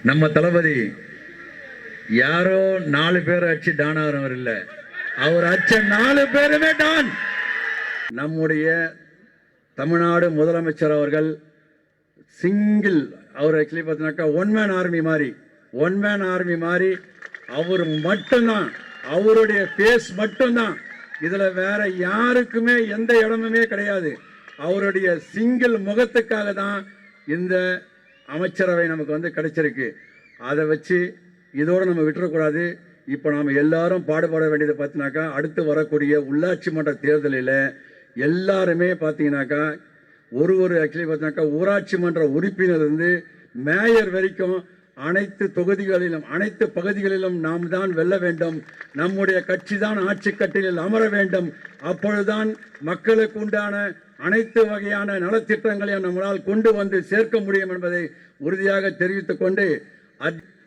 நம்ம தளபதி யாரோ 4 பேர் அடிச்சு டானாகிறவர் இல்லை, அவர் அடிச்ச 4 பேருமே டான். நம்முடைய தமிழ்நாடு முதலமைச்சர் அவர்கள் சிங்கிள், அவர் ஆக்சுவலி பார்த்தீங்கன்னாக்கா ஒன் மேன் ஆர்மி மாதிரி அவர் மட்டும்தான், அவருடைய பேஸ் மட்டும்தான். இதுல வேற யாருக்குமே எந்த இடமுமே கிடையாது. அவருடைய சிங்கிள் முகத்துக்காக தான் இந்த அமைச்சரவை நமக்கு கிடைச்சிருக்கு. அதை வச்சு இதோடு நம்ம விட்டுறக்கூடாது. இப்போ நாம் எல்லாரும் பாடுபட வேண்டியதை பார்த்தீங்கன்னாக்கா, அடுத்து வரக்கூடிய உள்ளாட்சி மன்ற தேர்தலில் எல்லாருமே பார்த்தீங்கன்னாக்கா ஒரு ஆக்சுவலி பார்த்தீங்கன்னாக்கா ஊராட்சி மன்ற உறுப்பினர்லேருந்து மேயர் வரைக்கும் அனைத்து தொகுதிகளிலும் அனைத்து பகுதிகளிலும் நாம் தான் வெல்ல வேண்டும். நம்முடைய கட்சி தான் ஆட்சி கட்டிலில் அமர வேண்டும். அப்பொழுதுதான் மக்களுக்கு உண்டான அனைத்து வகையான நலத்திட்டங்களையும் நம்மளால் கொண்டு வந்து சேர்க்க முடியும் என்பதை உறுதியாக தெரிவித்துக் கொண்டு,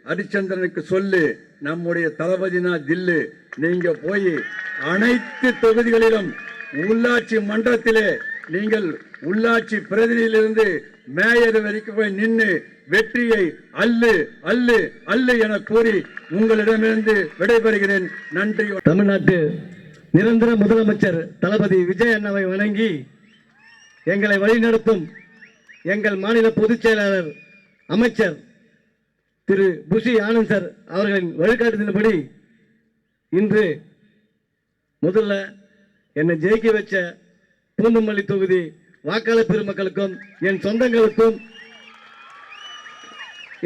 ஹரிச்சந்திரனுக்கு சொல்லு, நம்முடைய தளபதினா தில்லு, நீங்க போய் அனைத்து தொகுதிகளிலும் உள்ளாட்சி மன்றத்திலே நீங்கள் உள்ளாட்சி பிரதிநிதியிலிருந்து மேயர் வரைக்கும் போய் நின்று வெற்றியை அல்லு அல்லு அல்லு என கூறி உங்களிடமிருந்து விடைபெறுகிறேன். நன்றி. தமிழ்நாட்டு நிரந்தர முதலமைச்சர் தளபதி விஜய் அண்ணாவை வணங்கி எங்களை வழிநடத்தும் எங்கள் மாநில பொதுச் செயலாளர் அமைச்சர் திரு புஷி ஆனந்த் சார் அவர்களின் வழிகாட்டுதலின்படி இன்று முதல்ல என்னை ஜெயிக்க வச்ச பூந்தமல்லி தொகுதி வாக்காளர் பெருமக்களுக்கும் என் சொந்தங்களுக்கும்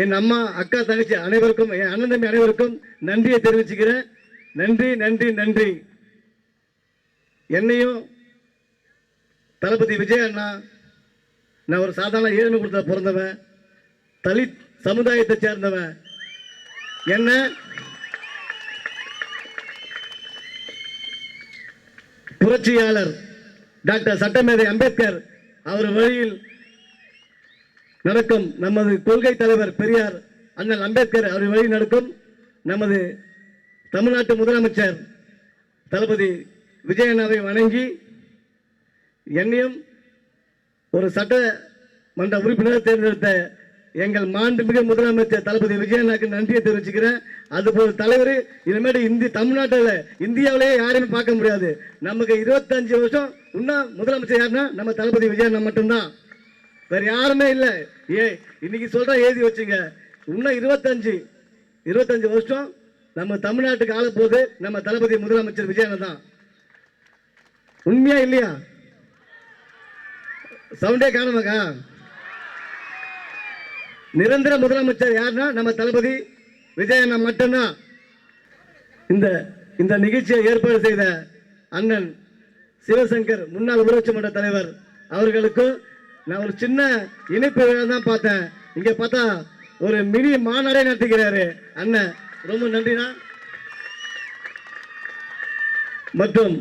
என் அம்மா அக்கா தங்கச்சி அனைவருக்கும் என் அண்ணன் தம்பி அனைவருக்கும் நன்றியை தெரிவிச்சுக்கிறேன். நன்றி நன்றி நன்றி. என்னையும் தளபதி விஜய் அண்ணா, நான் ஒரு சாதாரண ஏழ்மை கொடுத்த பிறந்தவன், தலித் சமுதாயத்தை சேர்ந்தவன். என்ன புரட்சியாளர் டாக்டர் சட்டமேதை அம்பேத்கர் அவர் வழியில் நடக்கும் நமது கொள்கை தலைவர் பெரியார் அண்ணல் அம்பேத்கர் அவர் வழியில் நடக்கும் நமது தமிழ்நாட்டு முதலமைச்சர் தளபதி விஜயண்ணாவை வணங்கி என்னையும் ஒரு சட்டமன்ற உறுப்பினர் தேர்ந்தெடுத்த எங்கள் மாண்புமிகு முதலமைச்சர் தளபதி விஜயண்ணாக்கு நன்றியை தெரிவிச்சுக்கிறேன். அதுபோல் தலைவர் இனிமேட்டு தமிழ்நாட்டில் இந்தியாவிலேயே யாரையுமே பார்க்க முடியாது. நமக்கு 25 வருஷம் இன்னும் முதலமைச்சர் யாருன்னா நம்ம தளபதி விஜயண்ணா மட்டும்தான், வேற யாருமே இல்லை. இன்னைக்கு சொல்ற எழுதி வச்சுங்க, இன்னும் 25 வருஷம் நம்ம தமிழ்நாட்டுக்கு ஆள போது நம்ம தளபதி முதலமைச்சர் விஜயண்ணா தான். உண்மையா இல்லையா? சவுண்டே காணுமாக்கா? நிரந்தர முதலமைச்சர் யாருன்னா நம்ம தளபதி விஜயண்ணா மட்டும்தான். இந்த நிகழ்ச்சியை ஏற்பாடு செய்த அண்ணன் சிவசங்கர் முன்னாள் ஊராட்சி மன்ற தலைவர் அவர்களுக்கும் நான் ஒரு சின்ன இணைப்பு விழா தான் பார்த்தேன். இங்க பார்த்தா ஒரு மினி மாநாடே நடத்துகிறாரு அண்ணன், ரொம்ப நன்றினா. மற்றும்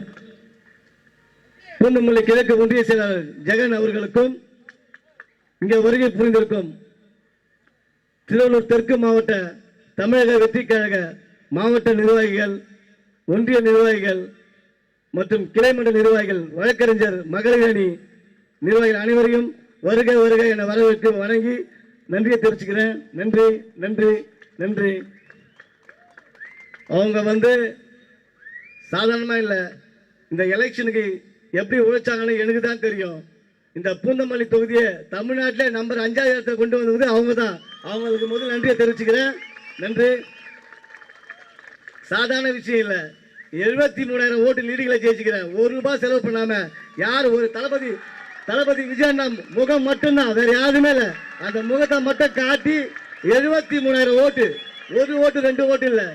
பூந்தமல்லி கிழக்கு ஒன்றிய செயலாளர் ஜெகன் அவர்களுக்கும் இங்கே வருகை புரிந்திருக்கும் திருவள்ளூர் தெற்கு மாவட்ட தமிழக வெற்றி கழக மாவட்ட நிர்வாகிகள், ஒன்றிய நிர்வாகிகள் மற்றும் கிளைமண்டல நிர்வாகிகள், வழக்கறிஞர் மகளிர் அணி நிர்வாகிகள் அனைவரையும் வருக வருக என வரவேற்று வணங்கி நன்றியை தெரிவிச்சுக்கிறேன். நன்றி நன்றி நன்றி. அவங்க சாதாரணமாக இல்லை, இந்த எலெக்ஷனுக்கு எப்படி உழைச்சாங்கன்னு எனக்கு தான் தெரியும். இந்த பூந்தமல்லி தொகுதியை தமிழ்நாட்டிலே நம்பர் 5வது இடத்தை கொண்டு வந்தது அவங்க தான். அவங்களுக்கு முதல் நன்றியை தெரிவிச்சுக்கிறேன். நன்றி. சாதாரண விஷயம் இல்லை, 73,000 ஓட்டு லீடுகளை ஜெயிச்சுக்கிறேன். ₹1 செலவு பண்ணாம. யார்? ஒரு தளபதி விஜயண்ணா முகம் மட்டும்தான், வேற யாருமே இல்லை. அந்த முகத்தை மட்டும் காட்டி 73,000 ஓட்டு, 1 ஓட்டு 2 ஓட்டு இல்லை,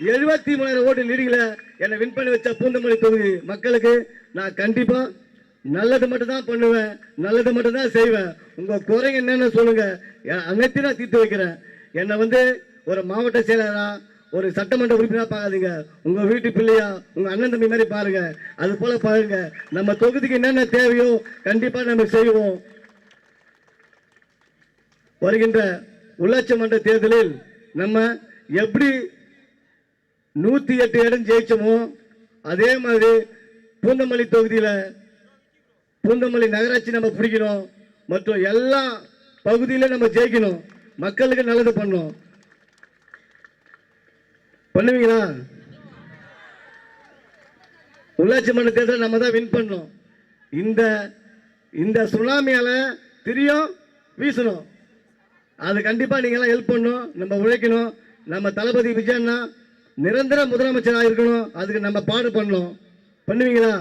73,000 ஓட்டு லீடுகளை என்னை வின் பண்ணி வச்ச பூந்தமல்லி தொகுதி மக்களுக்கு நான் கண்டிப்பா நல்லது மட்டும் தான் பண்ணுவேன், நல்லது மட்டும் தான் செய்வேன். உங்க குறைங்க என்னன்னு சொல்லுங்க, அனைத்தையும் நான் தீர்த்து வைக்கிறேன். என்னை ஒரு மாவட்ட செயலரா, ஒரு சட்டமன்ற உறுப்பினராக பார்க்காதீங்க, உங்க வீட்டு பிள்ளையா, உங்க அண்ணன் தம்பி மாதிரி பாருங்க. அது போல பாருங்க. நம்ம தொகுதிக்கு என்னென்ன தேவையோ கண்டிப்பா நம்ம செய்வோம். வருகின்ற உள்ளாட்சி மன்ற தேர்தலில் நம்ம எப்படி 108 இடம் ஜெயிச்சோமோ அதே மாதிரி பூந்தமல்லி தொகுதியில் பூந்தமல்லி நகராட்சி நம்ம பிடிக்கணும். மற்றும் எல்லா பகுதியிலும் நம்ம ஜெயிக்கணும். மக்களுக்கு நல்லது பண்ணோம். பண்ணுவீங்களா? உள்ளாட்சி மன்ற தேர்தல் நம்ம தான் வின் பண்ணோம். இந்த இந்த சுனாமியால திரியும் வீசணும். அது கண்டிப்பா நீங்க எல்லாம் ஹெல்ப் பண்ணணும். நம்ம உழைக்கணும். நம்ம தளபதி விஜயண்ணா நிரந்தர முதலமைச்சராக இருக்கணும். அதுக்கு நம்ம பாடு பண்ணணும். பண்ணுவீங்களா?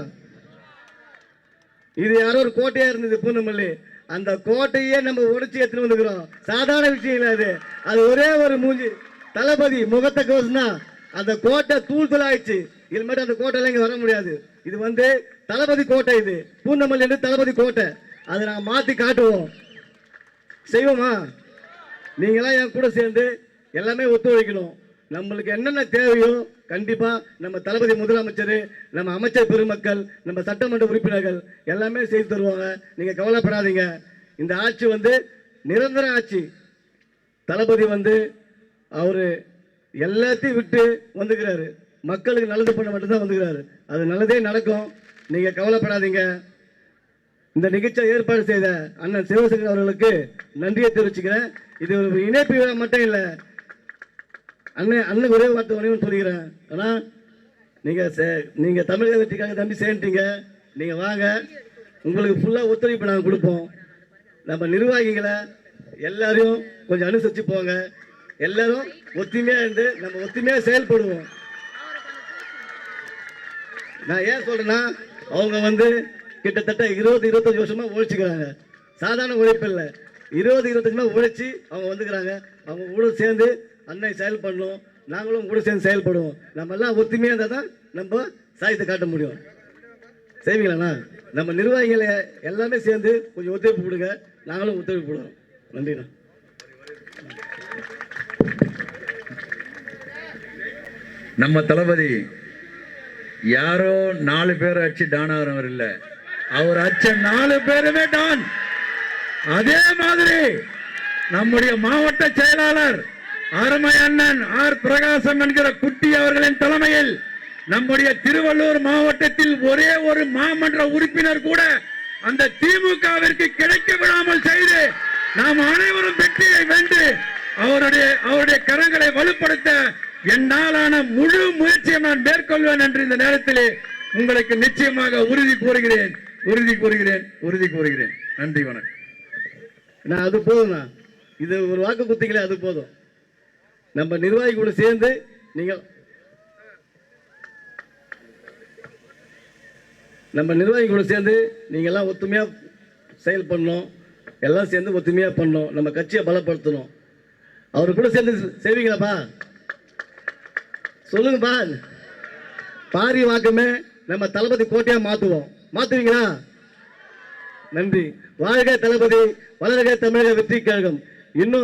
இது யாரோ ஒரு கோட்டையா இருந்தது பூந்தமல்லி. அந்த கோட்டையே நம்ம உடைச்சு எடுத்துட்டு வந்துக்கிறோம். சாதாரண விஷயம் இல்லை அது. அது ஒரே ஒரு மூஞ்சி தளபதி முகத்தை கோசுனா அந்த கோட்டை தூள் தூளாயிடுச்சு. இது மட்டும் அந்த கோட்டையில இங்க வர முடியாது. இது வந்து தளபதி கோட்டை. இது பூந்தமல்லி தளபதி கோட்டை. அதை நான் மாத்தி காட்டுவோம். செய்வோமா? நீங்களாம் என் கூட சேர்ந்து எல்லாமே ஒத்துழைக்கணும். நம்மளுக்கு என்னென்ன தேவையோ கண்டிப்பா நம்ம தளபதி முதலமைச்சர், நம்ம அமைச்சர் பெருமக்கள், நம்ம சட்டமன்ற உறுப்பினர்கள் எல்லாமே செய்து தருவாங்க. நீங்க கவலைப்படாதீங்க. இந்த ஆட்சி வந்து நிரந்தர ஆட்சி. தளபதி வந்து அவரு எல்லாத்தையும் விட்டு வந்துக்கிறாரு. மக்களுக்கு நல்லது பண்ண மட்டும்தான் வந்துக்கிறாரு. அது நல்லதே நடக்கும். நீங்க கவலைப்படாதீங்க. இந்த நிகழ்ச்சியை ஏற்பாடு செய்த அண்ணன் சிவசங்கர் அவர்களுக்கு நன்றியை தெரிவிச்சுக்கிறேன். இது ஒரு இணைப்பு விழா மட்டும் இல்லை. அண்ணன் ஒரே வார்த்தை சொல்லிக்கிறேன். ஆனால் நீங்க தமிழக வெற்றிக்காக தம்பி சேர்ந்துட்டீங்க. நீங்க வாங்க, உங்களுக்கு ஃபுல்லாக ஒத்துழைப்பு நாங்கள் கொடுப்போம். நம்ம நிர்வாகிகளை எல்லாரையும் கொஞ்சம் அனுசரிச்சு போங்க. எல்லாரும் ஒத்துமையா இருந்து நம்ம ஒத்துமையா செயல்படுவோம். நான் ஏன் சொல்றேன்னா, அவங்க வந்து கிட்டத்தட்ட 20-25 வருஷமா உழைச்சிக்கிறாங்க. சாதாரண உழைப்பு இல்லை. 20-25 உழைச்சி அவங்க வந்துக்கிறாங்க. அவங்க கூட சேர்ந்து அண்ணன் செயல் பண்ணணும். நாங்களும் கூட சேர்ந்து செயல்படுவோம். நம்ம எல்லாம் ஒத்துமையா இருந்தால் தான் நம்ம சாயத்தை காட்ட முடியும். செய்வீங்களாண்ணா? நம்ம நிர்வாகிகளை எல்லாமே சேர்ந்து கொஞ்சம் ஒத்துழைப்பு கொடுங்க. நாங்களும் ஒத்துழைப்பு கொடுவோம். நன்றிண்ணா. நம்ம தளபதி யாரோ 4 பேர் அடிச்சு டான் ஆகிறவர் இல்லை. அவர் அடிச்ச 4 பேருமே டான். அதே மாதிரி நம்முடைய மாவட்ட செயலாளர் அருமை அண்ணன் ஆர் பிரகாசம் என்கிற குட்டி அவர்களின் தலைமையில் நம்முடைய திருவள்ளூர் மாவட்டத்தில் ஒரே ஒரு மாமன்ற உறுப்பினர் கூட அந்த திமுகவிற்கு கிடைக்க விடாமல் செய்து நாம் அனைவரும் வெற்றியை வென்று அவருடைய கரங்களை வலுப்படுத்த என்னாலான முழு முயற்சியை நான் மேற்கொள்வேன் என்று இந்த நேரத்திலே உங்களுக்கு நிச்சயமாக உறுதி கூறுகிறேன். நன்றி, வணக்கம். நான் அது போதும்ண்ணா. இது ஒரு வாக்கு குத்திகளே, அது போதும். நம்ம நிர்வாகிகளோட சேர்ந்து நீங்க எல்லாம் ஒத்துமையா செயல் பண்ணணும். எல்லாம் சேர்ந்து ஒத்துமையா பண்ணணும். நம்ம கட்சியை பலப்படுத்தணும். அவரு கூட சேர்ந்து செய்வீங்களாப்பா? சொல்லுங்கப்பா. பாரி வாக்குமே நம்ம தளபதி கோட்டையா மாத்துவோம். மாத்துவீங்களா? நன்றி. வாழ்க தளபதி, வளர்க தமிழக வெற்றி கழகம். இன்னும்